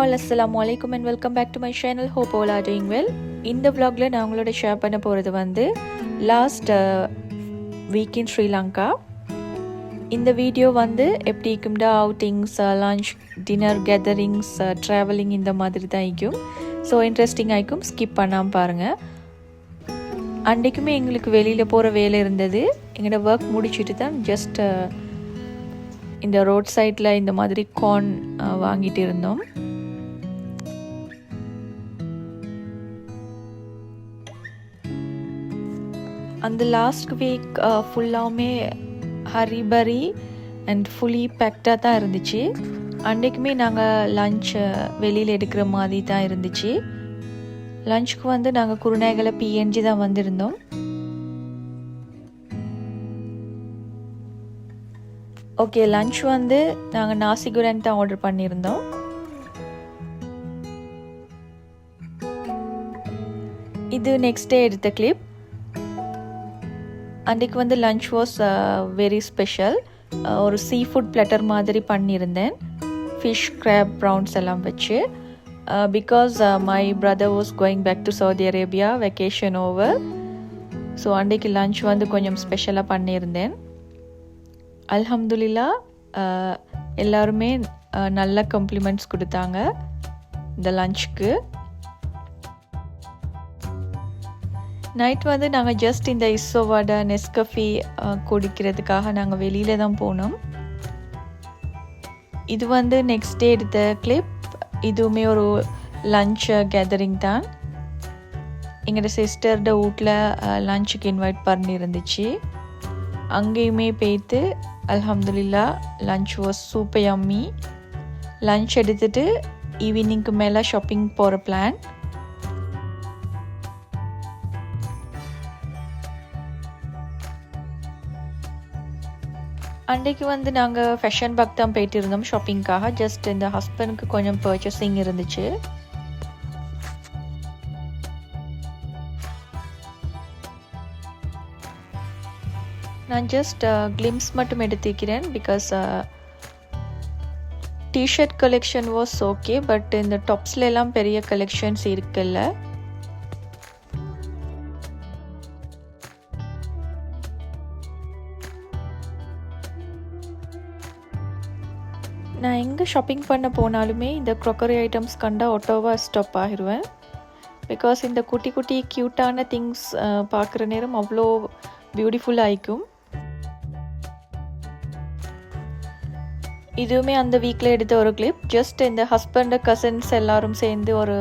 all, assalamu alaikum and welcome back to my channel. Hope all are doing well. இந்த vlogல நான் உங்களோட share பண்ண போகிறது வந்து லாஸ்ட் வீக் இன் ஸ்ரீலங்கா. இந்த வீடியோ வந்து எப்படி இருக்கும்டா outings, lunch, dinner, gatherings, travelling இந்த மாதிரி தான் இருக்கும். ஸோ இன்ட்ரெஸ்டிங்காக இருக்கும், ஸ்கிப் பண்ணாமல் பாருங்கள். அன்றைக்குமே எங்களுக்கு வெளியில் போகிற வேலை இருந்தது. எங்களோட ஒர்க் முடிச்சுட்டு தான் ஜஸ்ட் இந்த ரோட் சைடில் இந்த மாதிரி கார்ன் வாங்கிட்டு இருந்தோம். அந்த லாஸ்ட் வீக் ஃபுல்லாகவுமே ஹரிபரி அண்ட் ஃபுல்லி பேக்டாக தான் இருந்துச்சு. அன்றைக்குமே நாங்கள் லஞ்ச் வெளியில் எடுக்கிற மாதிரி தான் இருந்துச்சு. லஞ்சுக்கு வந்து நாங்கள் குருநாயகலை பிஎன்ஜி தான் வந்திருந்தோம். ஓகே, லஞ்ச் வந்து நாங்கள் நாசி குரேன் தான் ஆர்டர் பண்ணியிருந்தோம். இது நெக்ஸ்ட் டே எடுத்த கிளிப். அன்றைக்கு வந்து லஞ்ச் வாஸ் வெரி ஸ்பெஷல். ஒரு சீ ஃபுட் பிளாட்டர் மாதிரி பண்ணியிருந்தேன், ஃபிஷ், கிராப், ப்ரௌன்ஸ் எல்லாம் வச்சு. Because my brother was going back to Saudi Arabia, vacation over. So அன்றைக்கு லஞ்ச் வந்து கொஞ்சம் ஸ்பெஷலாக பண்ணியிருந்தேன். அல்ஹம்துலில்லா எல்லாருமே நல்ல காம்ப்ளிமெண்ட்ஸ் கொடுத்தாங்க இந்த லஞ்சுக்கு. நைட் வந்து நாங்கள் ஜஸ்ட் இந்த இசோவாடா, நெஸ்கஃபி குடிக்கிறதுக்காக நாங்கள் வெளியில தான் போனோம். இது வந்து நெக்ஸ்ட் டே எடுத்த கிளிப். இதுவுமே ஒரு லஞ்ச் கேதரிங் தான். எங்களோட சிஸ்டர்ட வீட்டில் லஞ்சுக்கு இன்வைட் பண்ணியிருந்துச்சு. அங்கேயுமே போய்த்து அல்ஹம்துலில்லா lunch was super yummy. Lunch எடுத்துட்டு ஈவினிங்க்கு மேலே ஷாப்பிங் போகிற பிளான். அன்றைக்கு வந்து நாங்கள் ஃபேஷன் பாக் தான் போயிட்டு இருந்தோம் ஷாப்பிங்காக. ஜஸ்ட் இந்த ஹஸ்பண்டுக்கு கொஞ்சம் பர்ச்சேசிங் இருந்துச்சு. நான் ஜஸ்ட் கிளிம்ஸ் மட்டும் எடுத்துக்கிறேன். Because T-shirt collection was okay, but இந்த டாப்ஸ்ல எல்லாம் பெரிய கலெக்ஷன்ஸ் இருக்குல்ல. நான் எங்கே ஷாப்பிங் பண்ண போனாலுமே இந்த க்ரோக்கரி ஐட்டம்ஸ் கண்டா ஒட்டோவா ஸ்டாப் ஆகிடுவேன். பிகாஸ் இந்த குட்டி குட்டி க்யூட்டான திங்ஸ் பார்க்குற நேரம் அவ்வளோ பியூட்டிஃபுல்லாக ஆயிக்கும். இதுவுமே அந்த வீக்கில் எடுத்த ஒரு கிளிப். ஜஸ்ட் இந்த ஹஸ்பண்ட், கசின்ஸ் எல்லாரும் சேர்ந்து ஒரு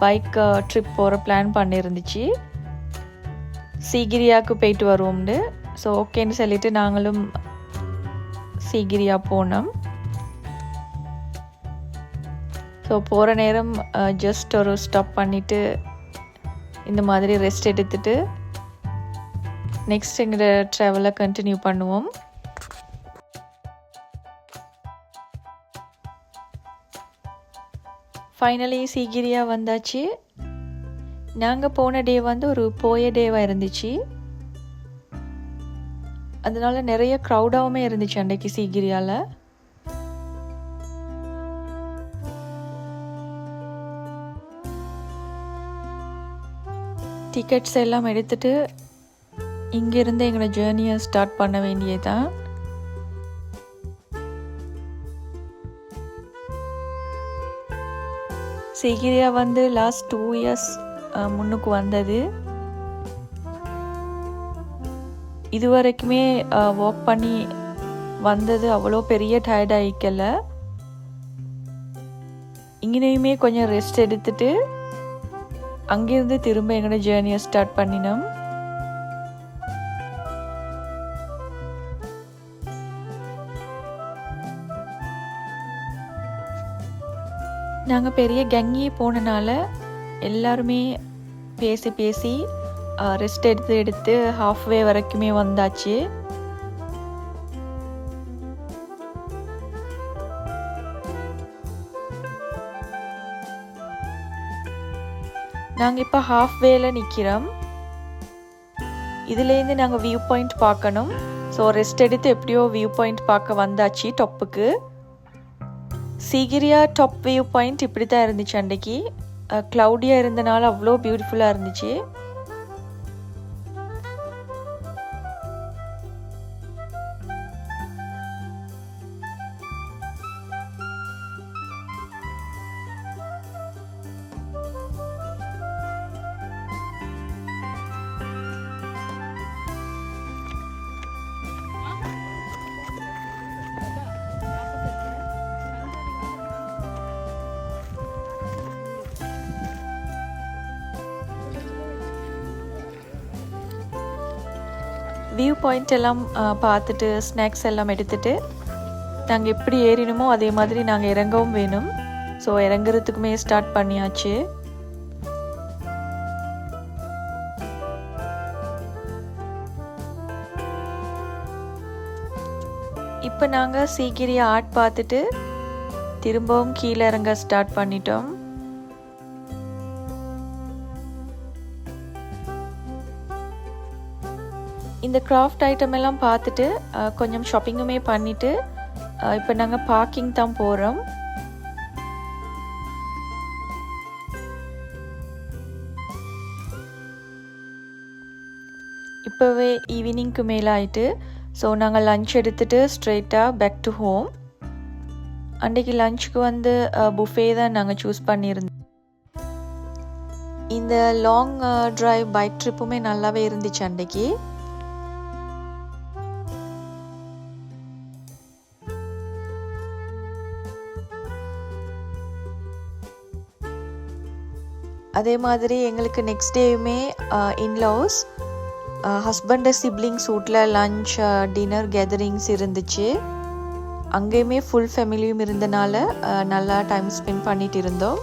பைக் ட்ரிப் போகிற பிளான் பண்ணியிருந்துச்சு. சீகிரியாவுக்கு போயிட்டு வருவோம்னு. ஸோ ஓகேன்னு சொல்லிட்டு நாங்களும் சீகிரியா போனோம். ஸோ போகிற நேரம் ஜஸ்ட் ஒரு ஸ்டாப் பண்ணிவிட்டு இந்த மாதிரி ரெஸ்ட் எடுத்துட்டு நெக்ஸ்ட் எங்களோட ட்ராவலை கண்டினியூ பண்ணுவோம். ஃபைனலி சீகிரியா வந்தாச்சு. நாங்கள் போன டே வந்து ஒரு போய டேவாக இருந்துச்சு. அதனால நிறைய க்ரௌடாகவுமே இருந்துச்சு அன்றைக்கு சீகிரியாவில். டிக்கெட்ஸ் எல்லாம் எடுத்துட்டு இங்கேருந்து எங்களோட ஜேர்னியை ஸ்டார்ட் பண்ண வேண்டியதுதான். சீகிரியா வந்து லாஸ்ட் 2 இயர்ஸ் முன்னுக்கு வந்தது. இது வரைக்குமே வாக் பண்ணி வந்தது அவ்வளோ பெரிய டயர்டாகிக்கல. இங்கேயுமே கொஞ்சம் ரெஸ்ட் எடுத்துட்டு அங்கேருந்து திரும்ப எங்களோட ஜேர்னியை ஸ்டார்ட் பண்ணினோம். நாங்கள் பெரிய கேங்கே போனனால எல்லாருமே பேசி பேசி ரெஸ்ட் எடுத்து ஹாஃப்வே வரைக்குமே வந்தாச்சு. நாங்கள் இப்போ ஹாஃப்வேல நிற்கிறோம். இதுலேருந்து நாங்கள் வியூ பாயிண்ட் பார்க்கணும். ஸோ ரெஸ்ட் எடுத்து எப்படியோ வியூ பாயிண்ட் பார்க்க வந்தாச்சு டாப்புக்கு. சீகிரியா டாப் வியூ பாயிண்ட் இப்படி தான் இருந்துச்சு அன்றைக்கி. க்ளவுடியாக இருந்தனால அவ்வளோ பியூட்டிஃபுல்லாக இருந்துச்சு. வியூ பாயிண்ட் எல்லாம் பார்த்துட்டு ஸ்நாக்ஸ் எல்லாம் எடுத்துகிட்டு நாங்கள் எப்படி ஏறினோமோ அதே மாதிரி நாங்கள் இறங்கவும் வேணும். ஸோ இறங்குறதுக்குமே ஸ்டார்ட் பண்ணியாச்சு. இப்போ நாங்கள் சீக்கிரி ஆர்ட் பார்த்துட்டு திரும்பவும் கீழே இறங்க ஸ்டார்ட் பண்ணிட்டோம். இந்த கிராஃப்ட் ஐட்டம் எல்லாம் பார்த்துட்டு கொஞ்சம் ஷாப்பிங்குமே பண்ணிவிட்டு இப்போ நாங்கள் பார்க்கிங் தான் போகிறோம். இப்போவே ஈவினிங்க்கு மேலே ஆயிட்டு. ஸோ நாங்கள் லன்ச் எடுத்துகிட்டு ஸ்ட்ரெயிட்டாக பேக் டு ஹோம். அன்றைக்கி லஞ்சுக்கு வந்து புஃபே தான் நாங்கள் சூஸ் பண்ணியிருந்தோம். இந்த லாங் ட்ரைவ் பைக் ட்ரிப்புமே நல்லாவே இருந்துச்சு அன்றைக்கி. அதே மாதிரி எங்களுக்கு நெக்ஸ்ட் டேயுமே இன்லாஸ் ஹஸ்பண்ட் சிப்ளிங்ஸ் வீட்டில் லன்ச் டின்னர் கேதரிங்ஸ் இருந்துச்சு. அங்கேயுமே ஃபுல் ஃபேமிலியும் இருந்தனால நல்லா டைம் ஸ்பெண்ட் பண்ணிட்டு இருந்தோம்.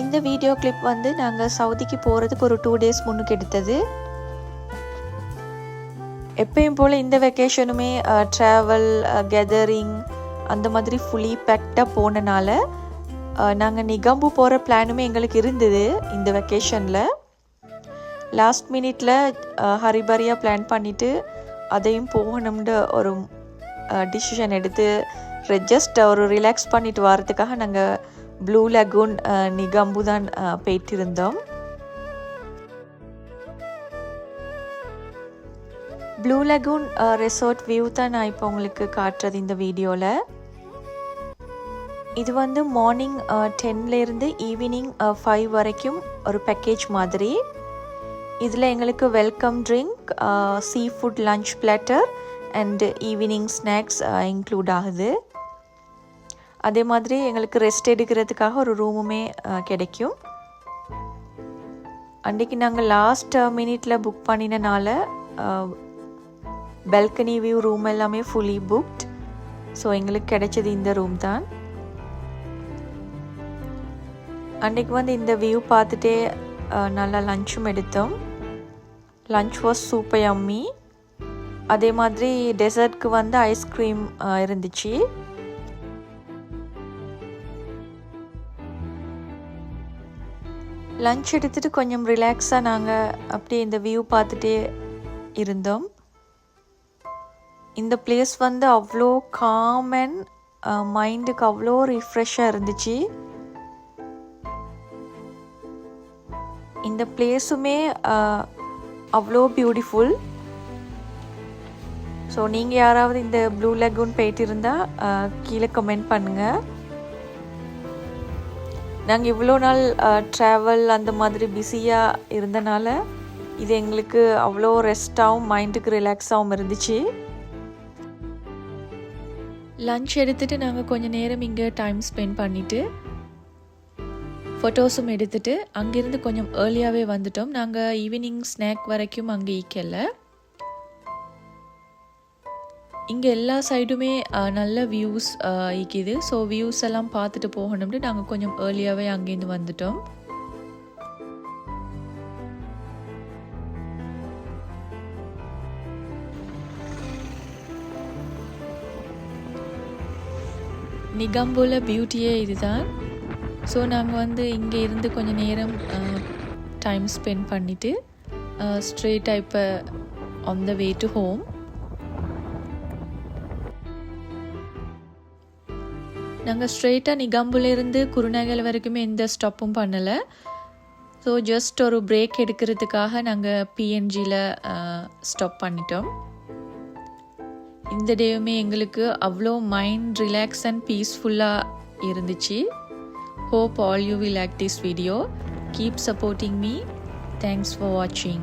இந்த வீடியோ கிளிப் வந்து நாங்கள் சவுதிக்கு போகிறதுக்கு ஒரு 2 days முன்னுக்கு எடுத்தது. எப்பயும் போல் இந்த வெக்கேஷனுமே ட்ராவல் கெதரிங் அந்த மாதிரி ஃபுல்லி பேக்டாக போனனால நாங்கள் நிகம்பு போகிற பிளானுமே எங்களுக்கு இருந்தது. இந்த வெக்கேஷனில் லாஸ்ட் மினிட்ல ஹரிபரியாக பிளான் பண்ணிவிட்டு அதையும் போகணும்னு ஒரு டிசிஷன் எடுத்து ஜஸ்ட் ஒரு ரிலாக்ஸ் பண்ணிட்டு வரதுக்காக நாங்கள் ப்ளூ லகூன் நிகம்பு தான் போயிட்டு இருந்தோம். ப்ளூ லகூன் ரெசார்ட் வியூ தான் நான் இப்போ உங்களுக்கு காட்டுறது இந்த வீடியோவில். இது வந்து மார்னிங் 10லேருந்து ஈவினிங் 5 வரைக்கும் ஒரு பேக்கேஜ் மாதிரி. இதில் எங்களுக்கு welcome drink, seafood lunch platter and evening snacks include ஆகுது. அதே மாதிரி எங்களுக்கு ரெஸ்ட் எடுக்கிறதுக்காக ஒரு ரூமுமே கிடைக்கும். அன்றைக்கி நாங்கள் லாஸ்ட் மினிட்ல புக் பண்ணினனால பால்கனி வியூ ரூம் எல்லாமே ஃபுல்லி புக்ட். ஸோ எங்களுக்கு கிடைச்சது இந்த ரூம் தான். அன்றைக்கி வந்து இந்த வியூ பார்த்துட்டே நல்லா லஞ்சும் எடுத்தோம். Lunch was super yummy. அதே மாதிரி டெசர்ட்க்கு வந்து ஐஸ்கிரீம் இருந்துச்சு. லன்ச் எடுத்துகிட்டு கொஞ்சம் ரிலாக்ஸாக நாங்கள் அப்படியே இந்த வியூ பார்த்துட்டே இருந்தோம். இந்த பிளேஸ் வந்து அவ்வளோ காம் அண்ட் மைண்டுக்கு அவ்வளோ ரிஃப்ரெஷ்ஷாக இருந்துச்சு. இந்த பிளேஸுமே அவ்வளோ பியூட்டிஃபுல். ஸோ நீங்கள் யாராவது இந்த ப்ளூ லகூன் போயிட்டு இருந்தால் கீழே கமெண்ட் பண்ணுங்கள். நாங்கள் இவ்வளோ நாள் ட்ராவல் அந்த மாதிரி பிஸியாக இருந்தனால இது எங்களுக்கு அவ்வளோ ரெஸ்ட்டாகவும் மைண்டுக்கு ரிலாக்ஸாகவும் இருந்துச்சு. லன்ச் எடுத்துகிட்டு நாங்கள் கொஞ்சம் நேரம் இங்கே டைம் ஸ்பெண்ட் பண்ணிவிட்டு ஃபோட்டோஸும் எடுத்துகிட்டு அங்கேருந்து கொஞ்சம் ஏர்லியாகவே வந்துட்டோம். நாங்கள் ஈவினிங் ஸ்நாக் வரைக்கும் அங்கே ஈக்கல. இங்கே எல்லா சைடுமே நல்ல வியூஸ் இருக்குது. ஸோ வியூஸ் எல்லாம் பார்த்துட்டு போகணும்னு நாங்கள் கொஞ்சம் ஏர்லியாகவே அங்கேருந்து வந்துட்டோம். நிகம்போல பியூட்டியே இதுதான். ஸோ நாங்கள் வந்து இங்கே இருந்து கொஞ்சம் நேரம் டைம் ஸ்பெண்ட் பண்ணிவிட்டு ஸ்ட்ரெயிட்டாக இப்போ on the way to home. நாங்கள் ஸ்ட்ரெயிட்டாக நிகம்புலேருந்து குருநகல் வரைக்குமே எந்த ஸ்டாப்பும் பண்ணலை. ஸோ ஜஸ்ட் ஒரு பிரேக் எடுக்கிறதுக்காக நாங்கள் பிஎன்ஜியில் ஸ்டாப் பண்ணிட்டோம். இந்த டேவுமே எங்களுக்கு அவ்வளோ மைண்ட் ரிலாக்ஸ் அண்ட் பீஸ்ஃபுல்லாக இருந்துச்சு. Hope all you will like this video. Keep supporting me. Thanks for watching.